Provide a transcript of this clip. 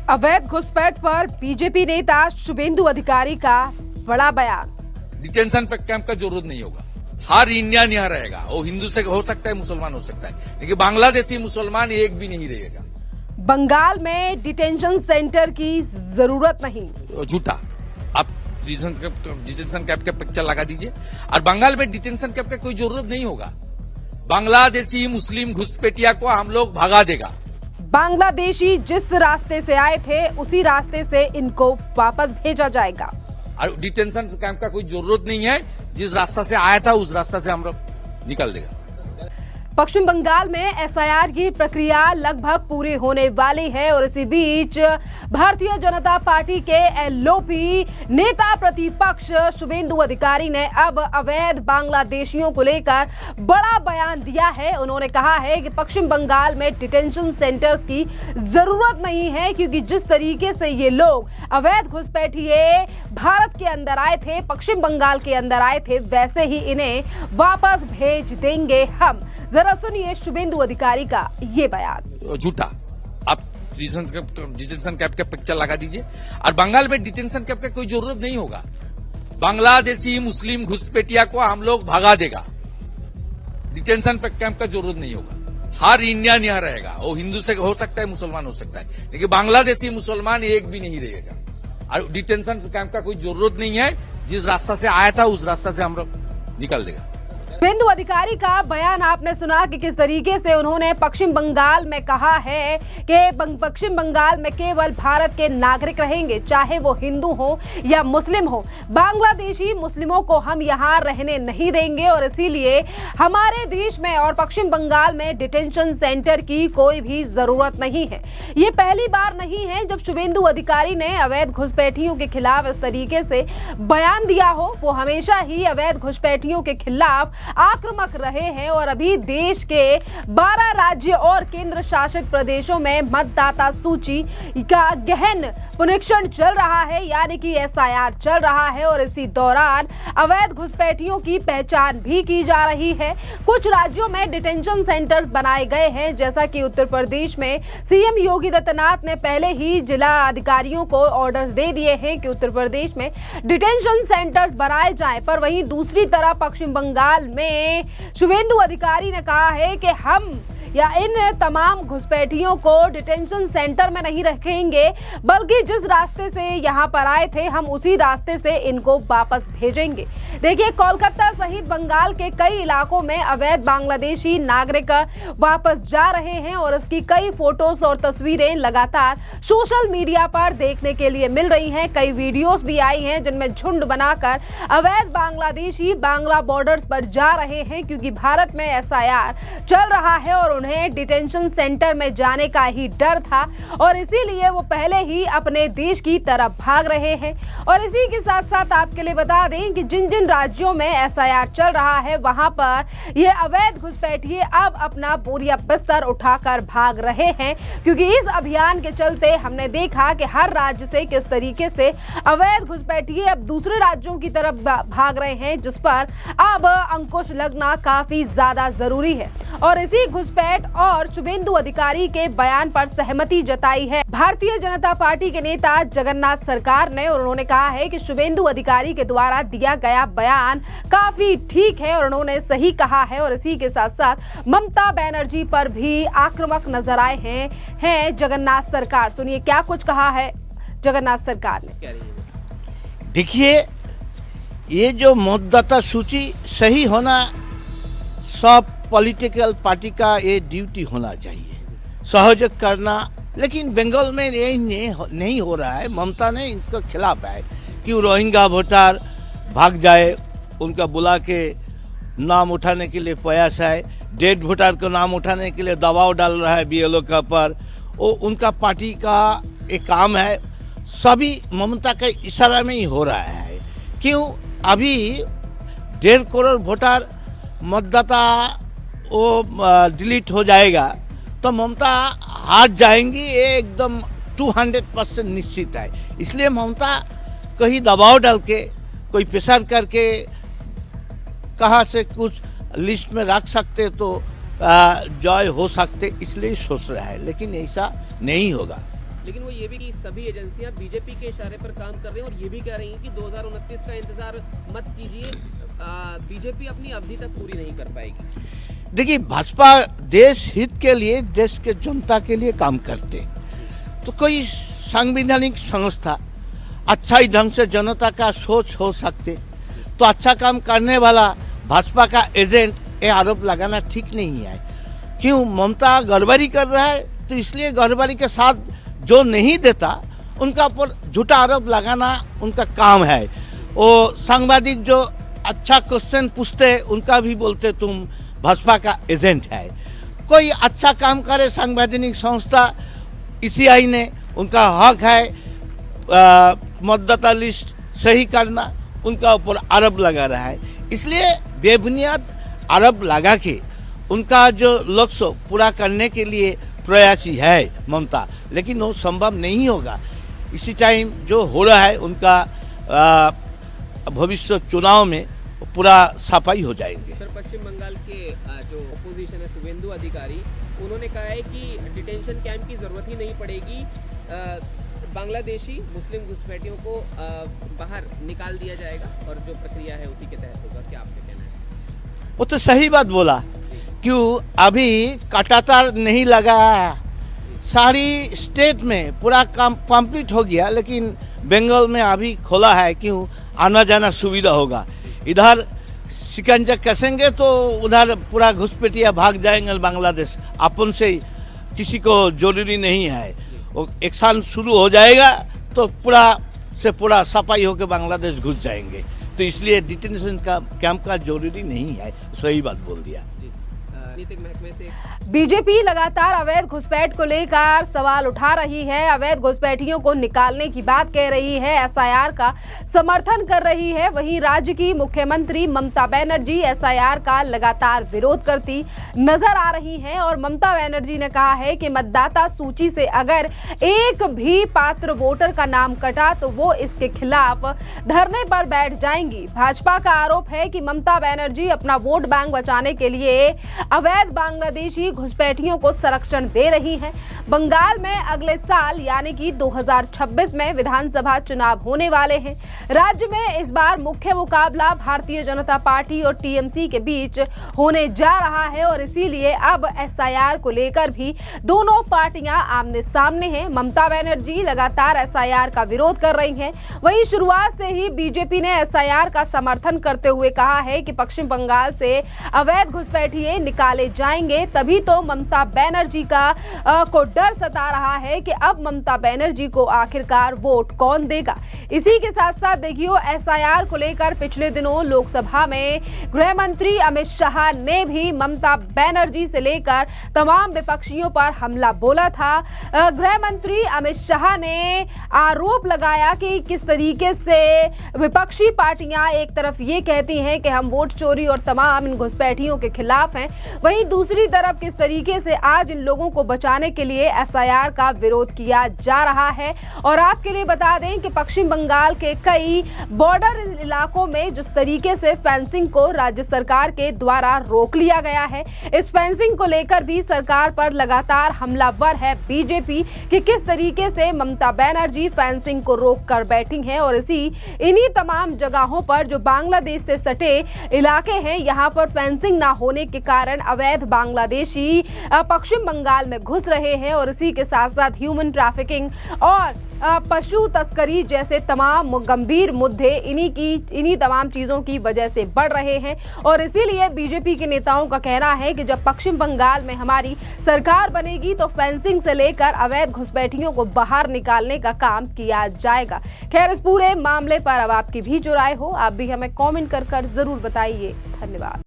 अवैध घुसपैठ पर बीजेपी नेता शुभेंदु अधिकारी का बड़ा बयान। डिटेंशन पे कैंप का जरूरत नहीं होगा। हर इंडियन यहाँ रहेगा। वो हिंदू से हो सकता है, मुसलमान हो सकता है, लेकिन बांग्लादेशी मुसलमान एक भी नहीं रहेगा। बंगाल में डिटेंशन सेंटर की जरूरत नहीं। झूठा। आप डिटेंशन कैंप का पिक्चर लगा दीजिए और बंगाल में डिटेंशन कैंप का कोई जरूरत नहीं होगा। बांग्लादेशी मुस्लिम घुसपैठिया को हम लोग भगा देगा। बांग्लादेशी जिस रास्ते से आए थे उसी रास्ते से इनको वापस भेजा जाएगा। और डिटेंशन कैंप का कोई जरूरत नहीं है। जिस रास्ता से आया था उस रास्ता से हम लोग निकल देगा। पश्चिम बंगाल में एसआईआर की प्रक्रिया लगभग पूरी होने वाली है और इसी बीच भारतीय जनता पार्टी के एलओपी नेता प्रतिपक्ष शुभेंदु अधिकारी ने अब अवैध बांग्लादेशियों को लेकर बड़ा बयान दिया है। उन्होंने कहा है कि पश्चिम बंगाल में डिटेंशन सेंटर्स की जरूरत नहीं है, क्योंकि जिस तरीके से ये लोग अवैध घुसपैठिए भारत के अंदर आए थे, पश्चिम बंगाल के अंदर आए थे, वैसे ही इन्हें वापस भेज देंगे हम। जरा सुनिए शुभेंदु अधिकारी का ये बयान। झूठा। आप डिटेंशन कैंप का पिक्चर लगा दीजिए और बंगाल में डिटेंशन कैंप का कोई जरूरत नहीं होगा। बांग्लादेशी मुस्लिम घुसपैठिया को हम लोग भगा देगा। डिटेंशन कैंप का जरूरत नहीं होगा। हर इंडियन यहाँ रहेगा। वो हिंदू से हो सकता है, मुसलमान हो सकता है, लेकिन बांग्लादेशी मुसलमान एक भी नहीं रहेगा। और डिटेंशन कैंप का कोई जरूरत नहीं है। जिस रास्ता से आया था उस रास्ता से हम लोग निकल देगा। शुभेंदु अधिकारी का बयान आपने सुना कि किस तरीके से उन्होंने पश्चिम बंगाल में कहा है कि पश्चिम बंगाल में केवल भारत के नागरिक रहेंगे, चाहे वो हिंदू हो या मुस्लिम हो। बांग्लादेशी मुस्लिमों को हम यहाँ रहने नहीं देंगे और इसीलिए हमारे देश में और पश्चिम बंगाल में डिटेंशन सेंटर की कोई भी जरूरत नहीं है। ये पहली बार नहीं है जब शुभेंदु अधिकारी ने अवैध घुसपैठियों के खिलाफ इस तरीके से बयान दिया हो। वो हमेशा ही अवैध घुसपैठियों के खिलाफ आक्रामक रहे हैं और अभी देश के 12 राज्य और केंद्र शासित प्रदेशों में मतदाता सूची का गहन पुनरीक्षण चल रहा है, यानी कि एसआईआर चल रहा है और इसी दौरान अवैध घुसपैठियों की पहचान भी की जा रही है। कुछ राज्यों में डिटेंशन सेंटर्स बनाए गए हैं, जैसा कि उत्तर प्रदेश में सीएम योगी आदित्यनाथ ने पहले ही जिला अधिकारियों को ऑर्डर्स दे दिए हैं कि उत्तर प्रदेश में डिटेंशन सेंटर्स बनाए जाएं। पर वहीं दूसरी तरफ पश्चिम बंगाल में शुभेंदु अधिकारी ने कहा है कि हम या इन तमाम घुसपैठियों को डिटेंशन सेंटर में नहीं रखेंगे, बल्कि जिस रास्ते से यहाँ पर आए थे हम उसी रास्ते से इनको वापस भेजेंगे। देखिए, कोलकाता सहित बंगाल के कई इलाकों में अवैध बांग्लादेशी नागरिक वापस जा रहे हैं और इसकी कई फोटोज और तस्वीरें लगातार सोशल मीडिया पर देखने के लिए मिल रही हैं। कई वीडियोस भी आई हैं जिनमें झुंड बनाकर अवैध बांग्लादेशी बांग्ला बॉर्डर्स पर जा रहे हैं, क्योंकि भारत में एसआईआर चल रहा है और उन्हें डिटेंशन सेंटर में जाने का ही डर था और इसीलिए वो पहले ही अपने देश की तरफ भाग रहे हैं। और इसी के साथ साथ आपके लिए बता दें कि जिन जिन राज्यों में एसआईआर चल रहा है वहां पर ये अवैध घुसपैठिए अब अपना बोरिया बिस्तर उठाकर भाग रहे हैं, क्योंकि इस अभियान के चलते हमने देखा कि हर राज्य से किस तरीके से अवैध घुसपैठिए अब दूसरे राज्यों की तरफ भाग रहे हैं, जिस पर अब अंकुश लगना काफी ज्यादा जरूरी है। और इसी घुसपैठ और शुभेंदु अधिकारी के बयान पर सहमति जताई है भारतीय जनता पार्टी के नेता जगन्नाथ सरकार ने, और उन्होंने कहा है कि शुभेंदु अधिकारी के द्वारा दिया गया बयान काफी ठीक है और उन्होंने सही कहा है। और इसी के साथ साथ ममता बनर्जी पर भी आक्रामक नजर आए हैं जगन्नाथ सरकार। सुनिए क्या कुछ कहा है जगन्नाथ सरकार ने। देखिए, ये जो मतदाता सूची सही होना सब पॉलिटिकल पार्टी का ये ड्यूटी होना चाहिए, सहयोग करना, लेकिन बंगाल में ये नहीं हो रहा है। ममता ने इनके खिलाफ है कि रोहिंग्या वोटर भाग जाए, उनका बुला के नाम उठाने के लिए प्रयास है, डेड वोटर का नाम उठाने के लिए दबाव डाल रहा है बीएलओ का पर। वो उनका पार्टी का एक काम है, सभी ममता के इशारा में ही हो रहा है। क्यों? अभी 1.5 करोड़ वोटर मतदाता वो डिलीट हो जाएगा तो ममता हार जाएंगी, ये एकदम 200% निश्चित है। इसलिए ममता कहीं दबाव डाल के, कोई प्रेशर करके कहाँ से कुछ लिस्ट में रख सकते तो जय हो सकते, इसलिए सोच रहा है, लेकिन ऐसा नहीं होगा। लेकिन वो ये भी कि सभी एजेंसियां बीजेपी के इशारे पर काम कर रही हैं और ये भी कह रही हैं कि 2029 का इंतजार मत कीजिए, बीजेपी अपनी अवधि तक पूरी नहीं कर पाएगी। देखिए, भाजपा देश हित के लिए, देश के जनता के लिए काम करते, तो कोई संवैधानिक संस्था अच्छा ही ढंग से जनता का सोच हो सकते, तो अच्छा काम करने वाला भाजपा का एजेंट ये आरोप लगाना ठीक नहीं है। क्यों? ममता गड़बड़ी कर रहा है, तो इसलिए गड़बड़ी के साथ जो नहीं देता उनका ऊपर झूठा आरोप लगाना उनका काम है। वो सांबादिक जो अच्छा क्वेश्चन पूछते उनका भी बोलते तुम भाजपा का एजेंट है। कोई अच्छा काम करे संवैधानिक संस्था, ईसीआई ने उनका हक है मतदाता लिस्ट सही करना, उनका ऊपर आरोप लगा रहा है। इसलिए बेबुनियाद आरोप लगा के उनका जो लक्ष्य पूरा करने के लिए प्रयासी है ममता, लेकिन वो संभव नहीं होगा। इसी टाइम जो हो रहा है उनका भविष्य चुनाव में पूरा सफाई हो जाएंगे। सर, पश्चिम बंगाल के जो अपोजिशन है शुभेंदु अधिकारी, उन्होंने कहा है कि डिटेंशन कैंप की जरूरत ही नहीं पड़ेगी, बांग्लादेशी मुस्लिम घुसपैठियों को बाहर निकाल दिया जाएगा और जो प्रक्रिया है उसी के तहत होगा। क्या आपका कहना है? वो तो सही बात बोला। क्यों? अभी काटातार नहीं लगाया, सारी स्टेट में पूरा काम कंप्लीट हो गया, लेकिन बंगाल में अभी खोला है। क्यों? आना जाना सुविधा होगा। इधर शिकंजा कसेंगे तो उधर पूरा घुसपैठिया भाग जाएंगे बांग्लादेश। अपन से किसी को जरूरी नहीं है, वो एक साल शुरू हो जाएगा तो पूरा से पूरा सफाई होकर बांग्लादेश घुस जाएंगे। तो इसलिए डिटेंशन का कैंप का जरूरी नहीं है। सही बात बोल दिया। राजनीतिक महकमे से बीजेपी लगातार अवैध घुसपैठ को लेकर सवाल उठा रही है, अवैध घुसपैठियों को निकालने की बात कह रही है, एसआईआर का समर्थन कर रही है। वहीं राज्य की मुख्यमंत्री ममता बनर्जी एसआईआर का लगातार विरोध करती नजर आ रही हैं और ममता बनर्जी ने कहा है कि मतदाता सूची से अगर एक भी पात्र वोटर का नाम कटा तो वो इसके खिलाफ धरने पर बैठ जाएंगी। भाजपा का आरोप है कि ममता बनर्जी अपना वोट बैंक बचाने के लिए अवैध बांग्लादेशी घुसपैठियों को संरक्षण दे रही हैं। बंगाल में अगले साल यानी कि 2026 में विधानसभा चुनाव होने वाले हैं। राज्य में इस बार मुख्य मुकाबला भारतीय जनता पार्टी और टीएमसी के बीच होने जा रहा है और इसीलिए अब एसआईआर को लेकर भी दोनों पार्टियां आमने सामने हैं। ममता बनर्जी लगातार एसआईआर का विरोध कर रही हैं। वहीं शुरुआत से ही बीजेपी ने एसआईआर का समर्थन करते हुए कहा है कि पश्चिम बंगाल से अवैध घुसपैठिए निकाले जाएंगे। तभी तो ममता बनर्जी को डर सता रहा है कि अब ममता बनर्जी को आखिरकार वोट कौन देगा। इसी के साथ साथ देखियो, एसआईआर को लेकर पिछले दिनों लोकसभा में गृह मंत्री अमित शाह ने भी ममता बनर्जी से लेकर तमाम विपक्षियों पर हमला बोला था। गृह मंत्री अमित शाह ने आरोप लगाया कि किस तरीके से विपक्षी पार्टियां एक तरफ ये कहती हैं कि हम वोट चोरी और तमाम इन घुसपैठियों के खिलाफ हैं, वहीं दूसरी तरफ किस तरीके से आज इन लोगों को बचाने के लिए एसआईआर का विरोध किया जा रहा है। और आपके लिए बता दें कि पश्चिम बंगाल के कई बॉर्डर इलाकों में जिस तरीके से फेंसिंग को राज्य सरकार के द्वारा रोक लिया गया है, इस फेंसिंग को लेकर भी सरकार पर लगातार हमलावर है बीजेपी कि किस तरीके से ममता बनर्जी फेंसिंग को रोक कर बैठी हैं और इन्हीं तमाम जगहों पर जो बांग्लादेश से सटे इलाके हैं, यहाँ पर फेंसिंग ना होने के कारण अवैध बांग्लादेशी पश्चिम बंगाल में घुस रहे हैं और इसी के साथ साथ ह्यूमन ट्रैफिकिंग और पशु तस्करी जैसे तमाम गंभीर मुद्दे इन्हीं तमाम चीज़ों की वजह से बढ़ रहे हैं। और इसीलिए बीजेपी के नेताओं का कहना है कि जब पश्चिम बंगाल में हमारी सरकार बनेगी तो फेंसिंग से लेकर अवैध घुसपैठियों को बाहर निकालने का काम किया जाएगा। खैर, इस पूरे मामले पर अब आपकी भी जो राय हो, आप भी हमें कॉमेंट कर जरूर बताइए। धन्यवाद।